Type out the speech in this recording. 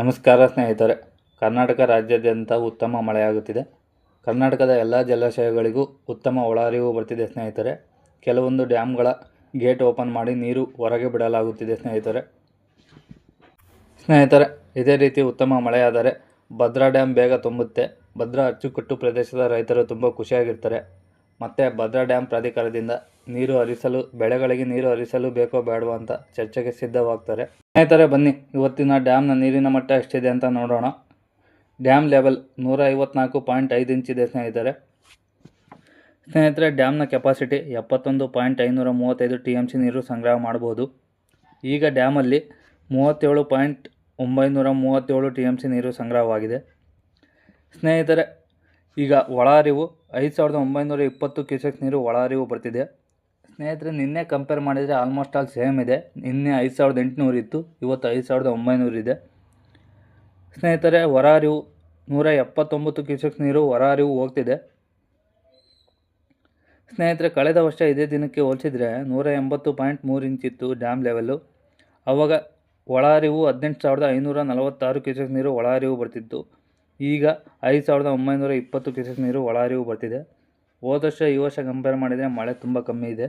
ನಮಸ್ಕಾರ ಸ್ನೇಹಿತರೆ. ಕರ್ನಾಟಕ ರಾಜ್ಯಾದ್ಯಂತ ಉತ್ತಮ ಮಳೆಯಾಗುತ್ತಿದೆ. ಕರ್ನಾಟಕದ ಎಲ್ಲ ಜಲಾಶಯಗಳಿಗೂ ಉತ್ತಮ ಒಳಹರಿವು ಬರ್ತಿದೆ ಸ್ನೇಹಿತರೆ. ಕೆಲವೊಂದು ಡ್ಯಾಮ್ಗಳ ಗೇಟ್ ಓಪನ್ ಮಾಡಿ ನೀರು ಹೊರಗೆ ಬಿಡಲಾಗುತ್ತಿದೆ ಸ್ನೇಹಿತರೆ. ಇದೇ ರೀತಿ ಉತ್ತಮ ಮಳೆಯಾದರೆ ಭದ್ರಾ ಡ್ಯಾಮ್ ಬೇಗ ತುಂಬುತ್ತೆ. ಭದ್ರಾ ಅಚ್ಚುಕಟ್ಟು ಪ್ರದೇಶದ ರೈತರು ತುಂಬ ಖುಷಿಯಾಗಿರ್ತಾರೆ. ಮತ್ತು ಭದ್ರಾ ಡ್ಯಾಮ್ ಪ್ರಾಧಿಕಾರದಿಂದ ಬೆಳೆಗಳಿಗೆ ನೀರು ಹರಿಸಲು ಬೇಕೋ ಬೇಡವೋ ಅಂತ ಚರ್ಚೆಗೆ ಸಿದ್ಧವಾಗ್ತಾರೆ. ಸ್ನೇಹಿತರೆ ಬನ್ನಿ, ಇವತ್ತಿನ ಡ್ಯಾಮ್ನ ನೀರಿನ ಮಟ್ಟ ಎಷ್ಟಿದೆ ಅಂತ ನೋಡೋಣ. ಡ್ಯಾಮ್ ಲೆವೆಲ್ 154.5 ಇಂಚ್ ಇದೆ ಸ್ನೇಹಿತರೆ. ಡ್ಯಾಮ್ನ ಕೆಪಾಸಿಟಿ 71.535 TMC ನೀರು ಸಂಗ್ರಹ ಮಾಡಬಹುದು. ಈಗ ಡ್ಯಾಮಲ್ಲಿ 37.937 TMC ನೀರು ಸಂಗ್ರಹವಾಗಿದೆ ಸ್ನೇಹಿತರೆ. ಈಗ ಒಳಹರಿವು 5,920 ಕ್ಯೂಸೆಕ್ ನೀರು ಒಳಹರಿವು ಬರ್ತಿದೆ ಸ್ನೇಹಿತರೆ. ನಿನ್ನೆ ಕಂಪೇರ್ ಮಾಡಿದರೆ ಆಲ್ಮೋಸ್ಟ್ ಆಲ್ ಸೇಮ್ ಇದೆ. ನಿನ್ನೆ 5,800 ಇತ್ತು, ಇವತ್ತು 5,900 ಇದೆ ಸ್ನೇಹಿತರೆ. ಹೊರಹರಿವು 179 ಕ್ಯೂಸೆಕ್ ನೀರು ಹೊರಹರಿವು ಹೋಗ್ತಿದೆ ಸ್ನೇಹಿತರೆ. ಕಳೆದ ವರ್ಷ ಇದೇ ದಿನಕ್ಕೆ ಹೋಲಿಸಿದರೆ 180.3 ಇಂಚ್ ಇತ್ತು ಡ್ಯಾಮ್ ಲೆವೆಲ್ಲು. ಆವಾಗ ಒಳಹರಿವು 18,546 ಕ್ಯೂಸೆಕ್ ನೀರು ಒಳಹರಿವು ಬರ್ತಿತ್ತು. ಈಗ 5,920 ಕ್ಯೂಸೆಕ್ ನೀರು ಒಳಹರಿವು ಬರ್ತಿದೆ. ಹೋದ ವರ್ಷ ಈ ವರ್ಷ ಕಂಪೇರ್ ಮಾಡಿದರೆ ಮಳೆ ತುಂಬ ಕಮ್ಮಿ ಇದೆ.